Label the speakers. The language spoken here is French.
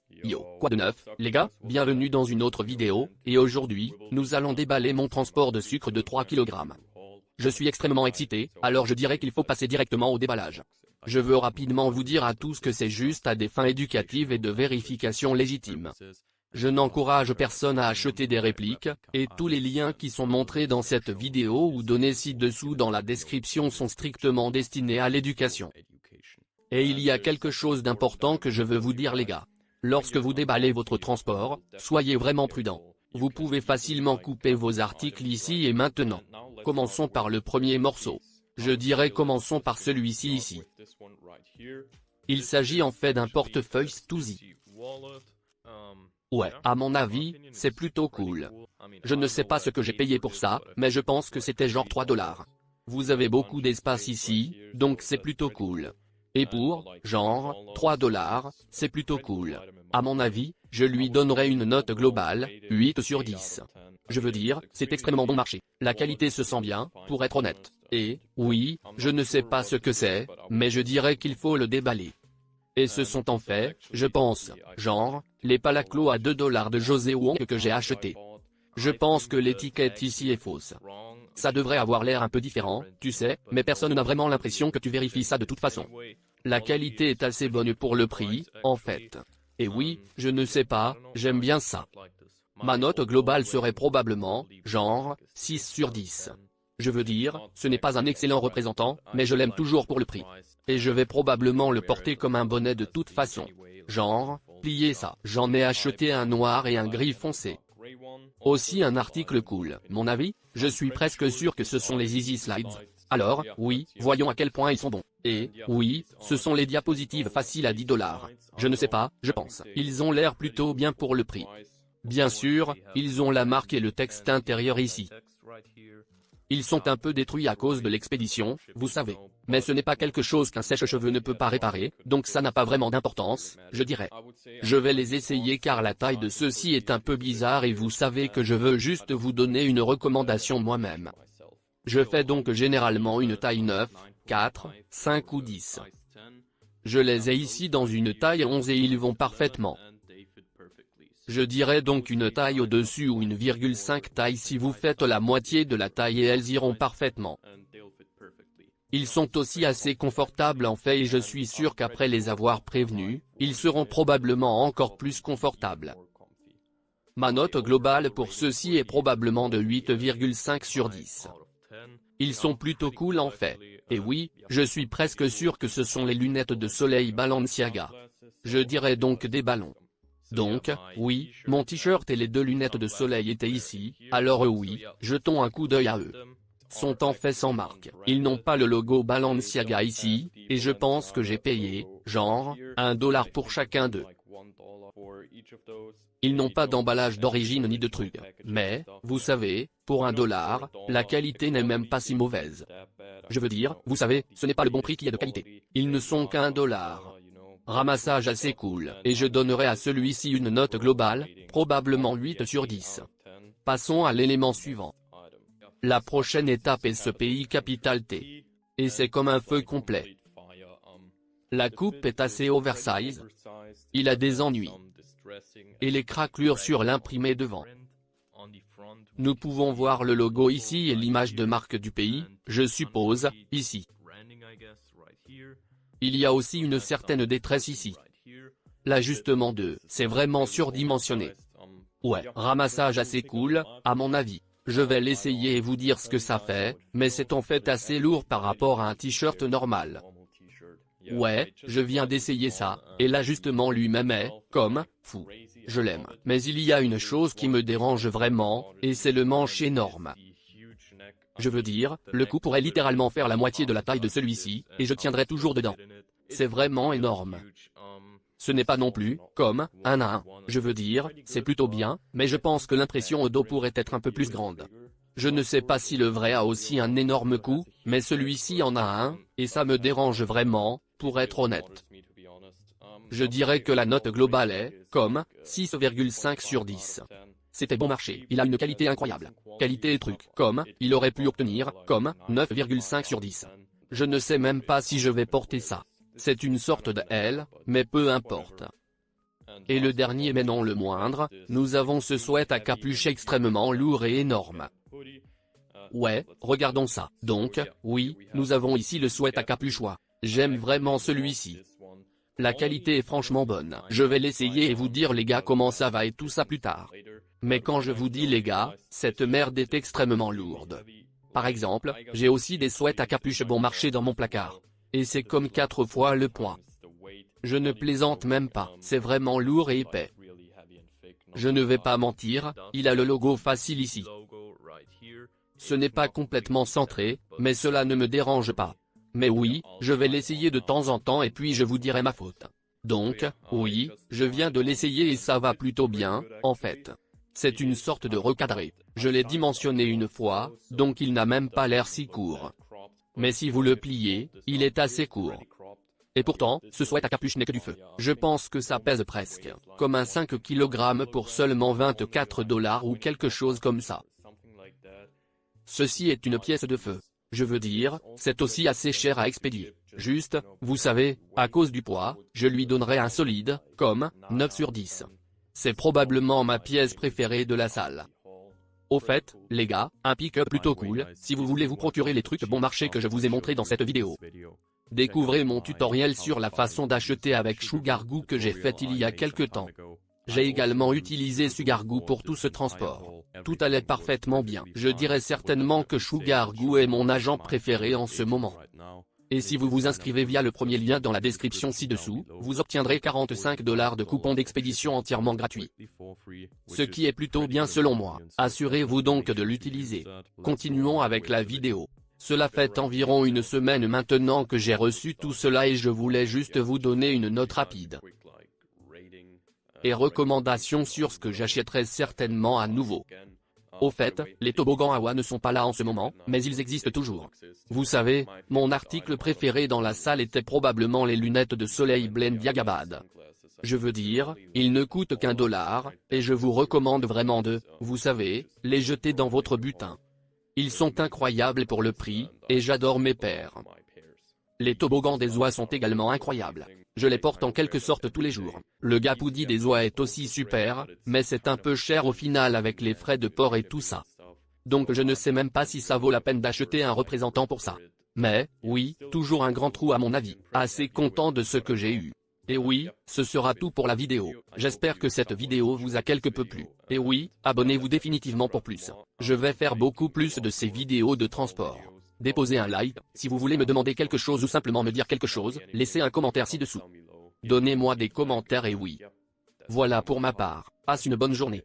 Speaker 1: Yo, quoi de neuf, les gars, bienvenue dans une autre vidéo, et aujourd'hui, nous allons déballer mon transport de sucre de 3 kg. Je suis extrêmement excité, alors je dirais qu'il faut passer directement au déballage. Je veux rapidement vous dire à tous que c'est juste à des fins éducatives et de vérification légitime. Je n'encourage personne à acheter des répliques, et tous les liens qui sont montrés dans cette vidéo ou donnés ci-dessous dans la description sont strictement destinés à l'éducation. Et il y a quelque chose d'important que je veux vous dire les gars. Lorsque vous déballez votre transport, soyez vraiment prudent. Vous pouvez facilement couper vos articles ici et maintenant. Commençons par le premier morceau. Je dirais commençons par celui-ci ici. Il s'agit en fait d'un portefeuille Stussy. Ouais, à mon avis, c'est plutôt cool. Je ne sais pas ce que j'ai payé pour ça, mais je pense que c'était genre 3 $. Vous avez beaucoup d'espace ici, donc c'est plutôt cool. Et pour, genre, 3 $, c'est plutôt cool. À mon avis, je lui donnerais une note globale, 8 sur 10. Je veux dire, c'est extrêmement bon marché. La qualité se sent bien, pour être honnête. Et, oui, je ne sais pas ce que c'est, mais je dirais qu'il faut le déballer. Et ce sont en fait, je pense, genre, les Palaclos à 2 $ de José Wong que j'ai acheté. Je pense que l'étiquette ici est fausse. Ça devrait avoir l'air un peu différent, tu sais, mais personne n'a vraiment l'impression que tu vérifies ça de toute façon. La qualité est assez bonne pour le prix, en fait. Et oui, je ne sais pas, j'aime bien ça. Ma note globale serait probablement, genre, 6 sur 10. Je veux dire, ce n'est pas un excellent représentant, mais je l'aime toujours pour le prix. Et je vais probablement le porter comme un bonnet de toute façon. Genre, plier ça. J'en ai acheté un noir et un gris foncé. Aussi un article cool. Mon avis, je suis presque sûr que ce sont les Easy Slides. Alors, oui, voyons à quel point ils sont bons. Et, oui, ce sont les diapositives faciles à 10 $. Je ne sais pas, je pense. Ils ont l'air plutôt bien pour le prix. Bien sûr, ils ont la marque et le texte intérieur ici. Ils sont un peu détruits à cause de l'expédition, vous savez. Mais ce n'est pas quelque chose qu'un sèche-cheveux ne peut pas réparer, donc ça n'a pas vraiment d'importance, je dirais. Je vais les essayer car la taille de ceux-ci est un peu bizarre et vous savez que je veux juste vous donner une recommandation moi-même. Je fais donc généralement une taille 9, 4, 5 ou 10. Je les ai ici dans une taille 11 et ils vont parfaitement. Je dirais donc une taille au-dessus ou une 1,5 taille si vous faites la moitié de la taille et elles iront parfaitement. Ils sont aussi assez confortables en fait et je suis sûr qu'après les avoir prévenus, ils seront probablement encore plus confortables. Ma note globale pour ceux-ci est probablement de 8,5 sur 10. Ils sont plutôt cool en fait. Et oui, je suis presque sûr que ce sont les lunettes de soleil Balenciaga. Je dirais donc des ballons. Donc, oui, mon t-shirt et les 2 lunettes de soleil étaient ici, alors oui, jetons un coup d'œil à eux. Sont en fait sans marque, ils n'ont pas le logo Balenciaga ici, et je pense que j'ai payé, genre, 1 $ pour chacun d'eux. Ils n'ont pas d'emballage d'origine ni de truc, mais, vous savez, pour 1 $, la qualité n'est même pas si mauvaise. Je veux dire, vous savez, ce n'est pas le bon prix qui est de qualité. Ils ne sont qu'1 $. Ramassage assez cool, et je donnerai à celui-ci une note globale, probablement 8 sur 10. Passons à l'élément suivant. La prochaine étape est ce pays capital T. Et c'est comme un feu complet. La coupe est assez oversize. Il a des ennuis. Et les craquelures sur l'imprimé devant. Nous pouvons voir le logo ici et l'image de marque du pays, je suppose, ici. Il y a aussi une certaine détresse ici. L'ajustement c'est vraiment surdimensionné. Ouais, ramassage assez cool, à mon avis. Je vais l'essayer et vous dire ce que ça fait, mais c'est en fait assez lourd par rapport à un t-shirt normal. Ouais, je viens d'essayer ça, et l'ajustement lui-même est, comme, fou. Je l'aime. Mais il y a une chose qui me dérange vraiment, et c'est le manche énorme. Je veux dire, le cou pourrait littéralement faire la moitié de la taille de celui-ci, et je tiendrais toujours dedans. C'est vraiment énorme. Ce n'est pas non plus, comme, 1 à 1. Je veux dire, c'est plutôt bien, mais je pense que l'impression au dos pourrait être un peu plus grande. Je ne sais pas si le vrai a aussi un énorme cou, mais celui-ci en a un, et ça me dérange vraiment, pour être honnête. Je dirais que la note globale est, comme, 6,5 sur 10. C'était bon marché, il a une qualité incroyable. Qualité et truc, comme, il aurait pu obtenir, comme, 9,5 sur 10. Je ne sais même pas si je vais porter ça. C'est une sorte de L, mais peu importe. Et le dernier mais non le moindre, nous avons ce sweat à capuche extrêmement lourd et énorme. Ouais, regardons ça. Donc, oui, nous avons ici le sweat à capuche. J'aime vraiment celui-ci. La qualité est franchement bonne. Je vais l'essayer et vous dire les gars comment ça va et tout ça plus tard. Mais quand je vous dis les gars, cette merde est extrêmement lourde. Par exemple, j'ai aussi des sweats à capuche bon marché dans mon placard. Et c'est comme 4 fois le poids. Je ne plaisante même pas, c'est vraiment lourd et épais. Je ne vais pas mentir, il a le logo facile ici. Ce n'est pas complètement centré, mais cela ne me dérange pas. Mais oui, je vais l'essayer de temps en temps et puis je vous dirai ma faute. Donc, oui, je viens de l'essayer et ça va plutôt bien, en fait. C'est une sorte de recadré. Je l'ai dimensionné une fois, donc il n'a même pas l'air si court. Mais si vous le pliez, il est assez court. Et pourtant, ce sweat à capuche n'est que du feu. Je pense que ça pèse presque, comme un 5 kg pour seulement 24 $ ou quelque chose comme ça. Ceci est une pièce de feu. Je veux dire, c'est aussi assez cher à expédier. Juste, vous savez, à cause du poids, je lui donnerai un solide, comme, 9 sur 10. C'est probablement ma pièce préférée de la salle. Au fait, les gars, un pick-up plutôt cool, si vous voulez vous procurer les trucs bon marché que je vous ai montré dans cette vidéo. Découvrez mon tutoriel sur la façon d'acheter avec Sugar Goo que j'ai fait il y a quelque temps. J'ai également utilisé Sugar Goo pour tout ce transport. Tout allait parfaitement bien. Je dirais certainement que Sugar Goo est mon agent préféré en ce moment. Et si vous vous inscrivez via le premier lien dans la description ci-dessous, vous obtiendrez 45 $ de coupons d'expédition entièrement gratuits. Ce qui est plutôt bien selon moi. Assurez-vous donc de l'utiliser. Continuons avec la vidéo. Cela fait environ une semaine maintenant que j'ai reçu tout cela et je voulais juste vous donner une note rapide. Et recommandations sur ce que j'achèterai certainement à nouveau. Au fait, les toboggans Awa ne sont pas là en ce moment, mais ils existent toujours. Vous savez, mon article préféré dans la salle était probablement les lunettes de soleil Blend Yagabad. Je veux dire, ils ne coûtent qu'1 $, et je vous recommande vraiment de, vous savez, les jeter dans votre butin. Ils sont incroyables pour le prix, et j'adore mes paires. Les toboggans des oies sont également incroyables. Je les porte en quelque sorte tous les jours. Le Gapoudi des oies est aussi super, mais c'est un peu cher au final avec les frais de port et tout ça. Donc je ne sais même pas si ça vaut la peine d'acheter un représentant pour ça. Mais, oui, toujours un grand trou à mon avis. Assez content de ce que j'ai eu. Et oui, ce sera tout pour la vidéo. J'espère que cette vidéo vous a quelque peu plu. Et oui, abonnez-vous définitivement pour plus. Je vais faire beaucoup plus de ces vidéos de transport. Déposez un like, si vous voulez me demander quelque chose ou simplement me dire quelque chose, laissez un commentaire ci-dessous. Donnez-moi des commentaires et oui. Voilà pour ma part, passe une bonne journée.